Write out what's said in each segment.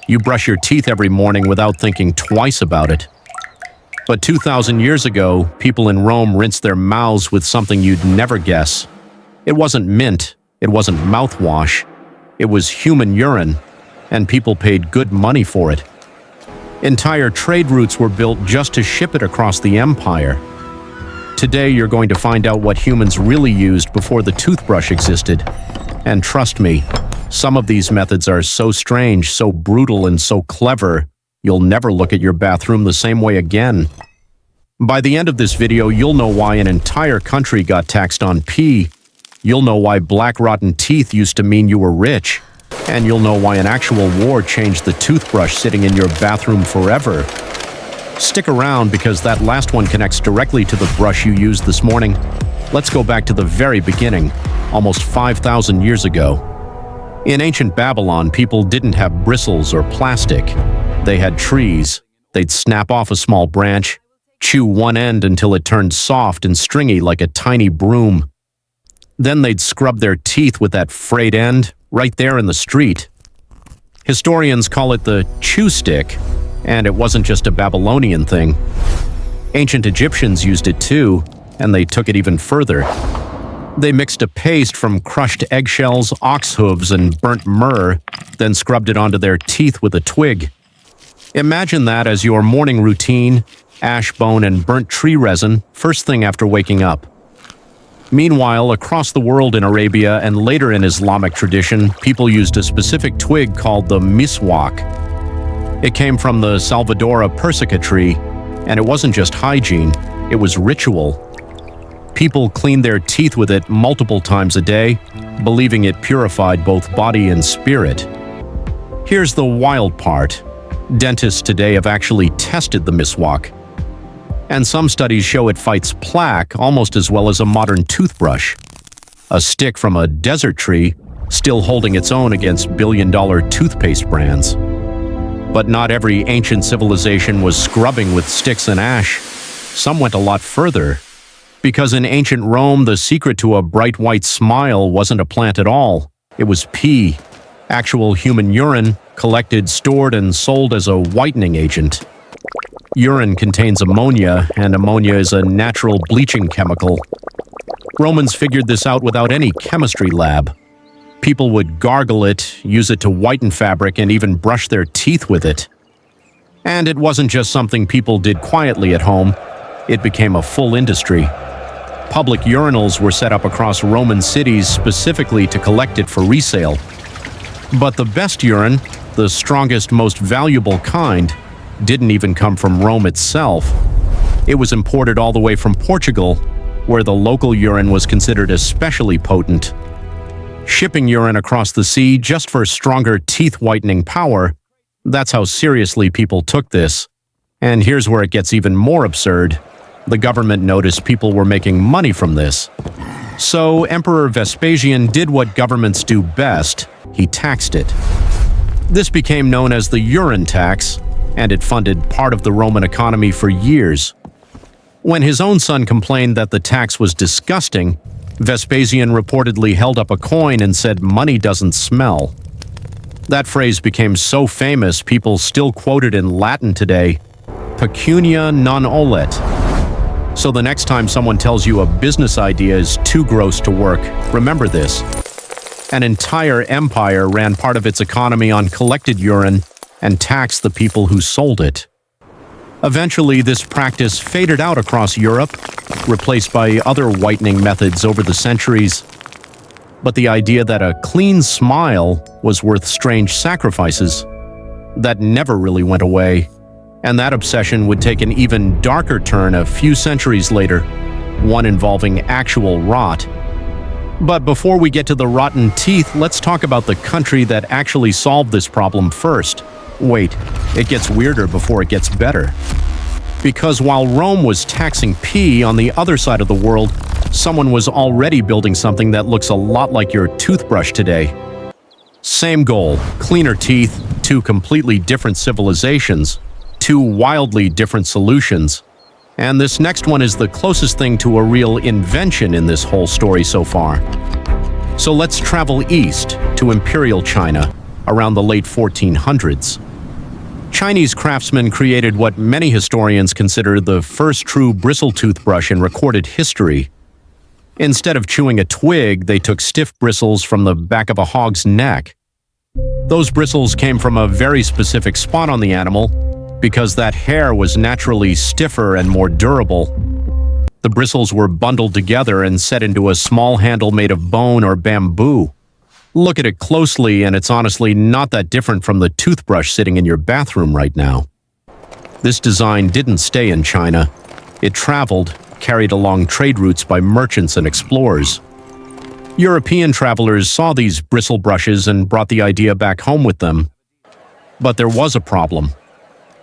You brush your teeth every morning without thinking twice about it. But 2,000 years ago, people in Rome rinsed their mouths with something you'd never guess. It wasn't mint, it wasn't mouthwash, it was human urine, and people paid good money for it. Entire trade routes were built just to ship it across the empire. Today, you're going to find out what humans really used before the toothbrush existed. And trust me, some of these methods are so strange, so brutal, and so clever, you'll never look at your bathroom the same way again. By the end of this video, you'll know why an entire country got taxed on pee. You'll know why black rotten teeth used to mean you were rich. And you'll know why an actual war changed the toothbrush sitting in your bathroom forever. Stick around because that last one connects directly to the brush you used this morning. Let's go back to the very beginning, almost 5,000 years ago. In ancient Babylon, people didn't have bristles or plastic. They had trees. They'd snap off a small branch, chew one end until it turned soft and stringy like a tiny broom. Then they'd scrub their teeth with that frayed end right there in the street. Historians call it the chew stick, and it wasn't just a Babylonian thing. Ancient Egyptians used it too, and they took it even further. They mixed a paste from crushed eggshells, ox hooves, and burnt myrrh, then scrubbed it onto their teeth with a twig. Imagine that as your morning routine, ash bone and burnt tree resin, first thing after waking up. Meanwhile, across the world in Arabia and later in Islamic tradition, people used a specific twig called the miswak. It came from the Salvadora persica tree, and it wasn't just hygiene, it was ritual. People cleaned their teeth with it multiple times a day, believing it purified both body and spirit. Here's the wild part. Dentists today have actually tested the miswak. And some studies show it fights plaque almost as well as a modern toothbrush. A stick from a desert tree, still holding its own against billion-dollar toothpaste brands. But not every ancient civilization was scrubbing with sticks and ash. Some went a lot further. Because in ancient Rome, the secret to a bright white smile wasn't a plant at all. It was pee, actual human urine, collected, stored, and sold as a whitening agent. Urine contains ammonia, and ammonia is a natural bleaching chemical. Romans figured this out without any chemistry lab. People would gargle it, use it to whiten fabric, and even brush their teeth with it. And it wasn't just something people did quietly at home. It became a full industry. Public urinals were set up across Roman cities specifically to collect it for resale. But the best urine, the strongest, most valuable kind, didn't even come from Rome itself. It was imported all the way from Portugal, where the local urine was considered especially potent. Shipping urine across the sea just for stronger teeth-whitening power, that's how seriously people took this. And here's where it gets even more absurd. The government noticed people were making money from this. So Emperor Vespasian did what governments do best. He taxed it. This became known as the urine tax, and it funded part of the Roman economy for years. When his own son complained that the tax was disgusting, Vespasian reportedly held up a coin and said, "Money doesn't smell." That phrase became so famous, people still quote it in Latin today, pecunia non olet. So the next time someone tells you a business idea is too gross to work, remember this. An entire empire ran part of its economy on collected urine and taxed the people who sold it. Eventually, this practice faded out across Europe, replaced by other whitening methods over the centuries. But the idea that a clean smile was worth strange sacrifices, that never really went away. And that obsession would take an even darker turn a few centuries later, one involving actual rot. But before we get to the rotten teeth, let's talk about the country that actually solved this problem first. Wait, it gets weirder before it gets better. Because while Rome was taxing pee on the other side of the world, someone was already building something that looks a lot like your toothbrush today. Same goal, cleaner teeth, two completely different civilizations, two wildly different solutions. And this next one is the closest thing to a real invention in this whole story so far. So let's travel east to Imperial China around the late 1400s. Chinese craftsmen created what many historians consider the first true bristle toothbrush in recorded history. Instead of chewing a twig, they took stiff bristles from the back of a hog's neck. Those bristles came from a very specific spot on the animal because that hair was naturally stiffer and more durable. The bristles were bundled together and set into a small handle made of bone or bamboo. Look at it closely, and it's honestly not that different from the toothbrush sitting in your bathroom right now. This design didn't stay in China. It traveled, carried along trade routes by merchants and explorers. European travelers saw these bristle brushes and brought the idea back home with them. But there was a problem.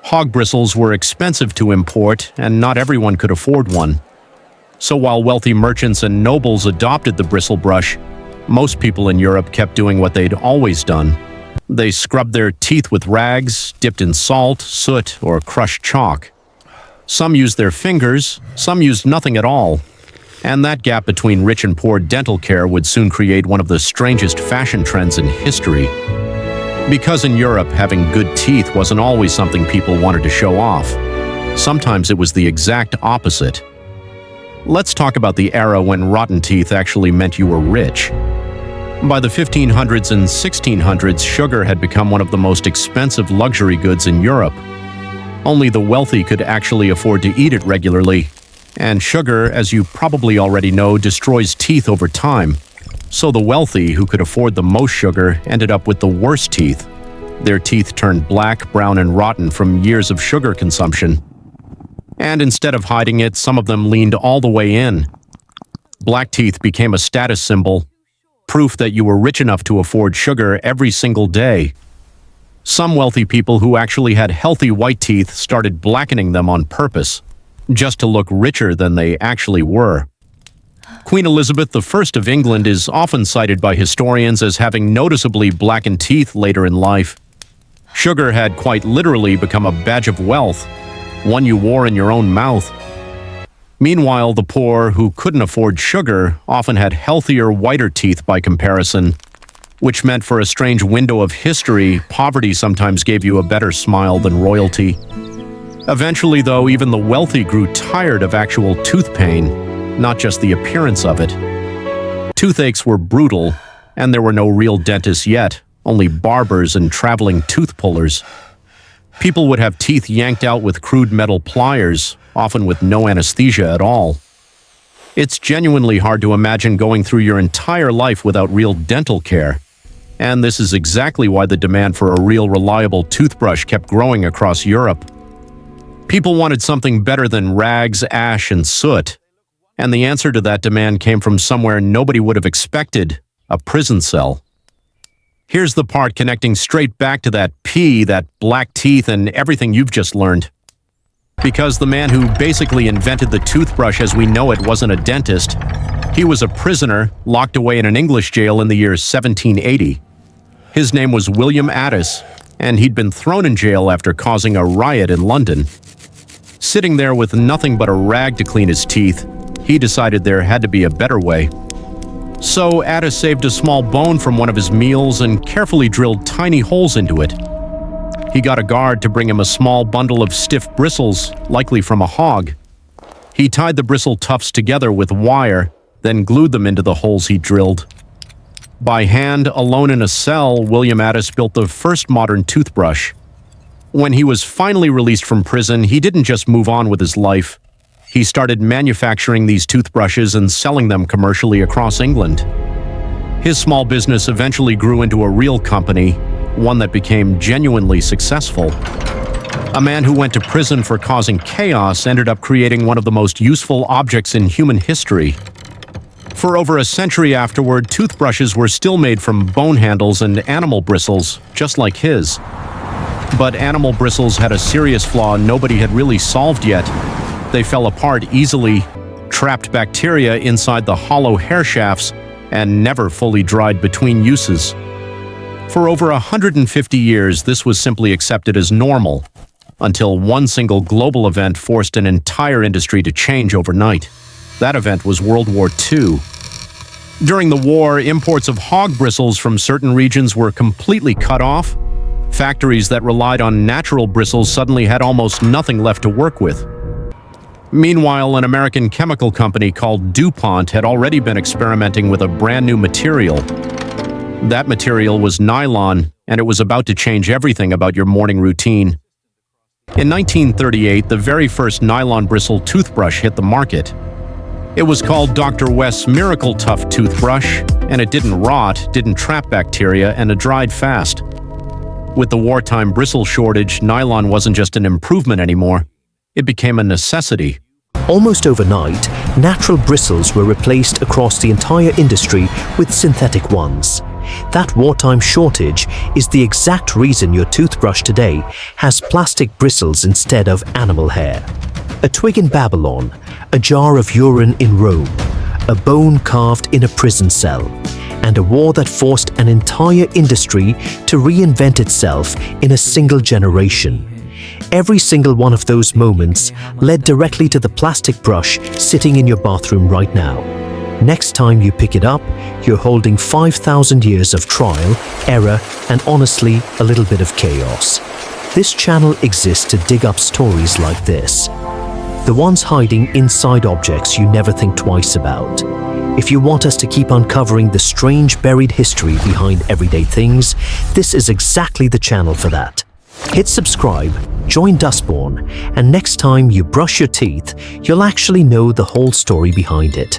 Hog bristles were expensive to import, and not everyone could afford one. So while wealthy merchants and nobles adopted the bristle brush, most people in Europe kept doing what they'd always done. They scrubbed their teeth with rags, dipped in salt, soot, or crushed chalk. Some used their fingers, some used nothing at all. And that gap between rich and poor dental care would soon create one of the strangest fashion trends in history. Because in Europe, having good teeth wasn't always something people wanted to show off. Sometimes it was the exact opposite. Let's talk about the era when rotten teeth actually meant you were rich. By the 1500s and 1600s, sugar had become one of the most expensive luxury goods in Europe. Only the wealthy could actually afford to eat it regularly. And sugar, as you probably already know, destroys teeth over time. So the wealthy, who could afford the most sugar, ended up with the worst teeth. Their teeth turned black, brown, and rotten from years of sugar consumption. And instead of hiding it, some of them leaned all the way in. Black teeth became a status symbol, proof that you were rich enough to afford sugar every single day. Some wealthy people who actually had healthy white teeth started blackening them on purpose, just to look richer than they actually were. Queen Elizabeth I of England is often cited by historians as having noticeably blackened teeth later in life. Sugar had quite literally become a badge of wealth, one you wore in your own mouth. Meanwhile, the poor, who couldn't afford sugar, often had healthier, whiter teeth by comparison, which meant for a strange window of history, poverty sometimes gave you a better smile than royalty. Eventually, though, even the wealthy grew tired of actual tooth pain, not just the appearance of it. Toothaches were brutal, and there were no real dentists yet, only barbers and traveling tooth pullers. People would have teeth yanked out with crude metal pliers, often with no anesthesia at all. It's genuinely hard to imagine going through your entire life without real dental care. And this is exactly why the demand for a real reliable toothbrush kept growing across Europe. People wanted something better than rags, ash, and soot. And the answer to that demand came from somewhere nobody would have expected: a prison cell. Here's the part connecting straight back to that pee, that black teeth, and everything you've just learned. Because the man who basically invented the toothbrush as we know it wasn't a dentist. He was a prisoner locked away in an English jail in the year 1780. His name was William Addis, and he'd been thrown in jail after causing a riot in London. Sitting there with nothing but a rag to clean his teeth, he decided there had to be a better way. So Addis saved a small bone from one of his meals and carefully drilled tiny holes into it. He got a guard to bring him a small bundle of stiff bristles, likely from a hog. He tied the bristle tufts together with wire, then glued them into the holes he drilled. By hand, alone in a cell, William Addis built the first modern toothbrush. When he was finally released from prison, he didn't just move on with his life. He started manufacturing these toothbrushes and selling them commercially across England. His small business eventually grew into a real company, one that became genuinely successful. A man who went to prison for causing chaos ended up creating one of the most useful objects in human history. For over a century afterward, toothbrushes were still made from bone handles and animal bristles, just like his. But animal bristles had a serious flaw nobody had really solved yet. They fell apart easily, trapped bacteria inside the hollow hair shafts, and never fully dried between uses. For over 150 years, this was simply accepted as normal, until one single global event forced an entire industry to change overnight. That event was World War II. During the war, imports of hog bristles from certain regions were completely cut off. Factories that relied on natural bristles suddenly had almost nothing left to work with. Meanwhile, an American chemical company called DuPont had already been experimenting with a brand new material. That material was nylon, and it was about to change everything about your morning routine. In 1938, the very first nylon bristle toothbrush hit the market. It was called Dr. West's Miracle Tough Toothbrush, and it didn't rot, didn't trap bacteria, and it dried fast. With the wartime bristle shortage, nylon wasn't just an improvement anymore. It became a necessity. Almost overnight, natural bristles were replaced across the entire industry with synthetic ones. That wartime shortage is the exact reason your toothbrush today has plastic bristles instead of animal hair. A twig in Babylon, a jar of urine in Rome, a bone carved in a prison cell, and a war that forced an entire industry to reinvent itself in a single generation. Every single one of those moments led directly to the plastic brush sitting in your bathroom right now. Next time you pick it up, you're holding 5,000 years of trial, error, and honestly, a little bit of chaos. This channel exists to dig up stories like this. The ones hiding inside objects you never think twice about. If you want us to keep uncovering the strange buried history behind everyday things, this is exactly the channel for that. Hit subscribe, join Dustborn, and next time you brush your teeth, you'll actually know the whole story behind it.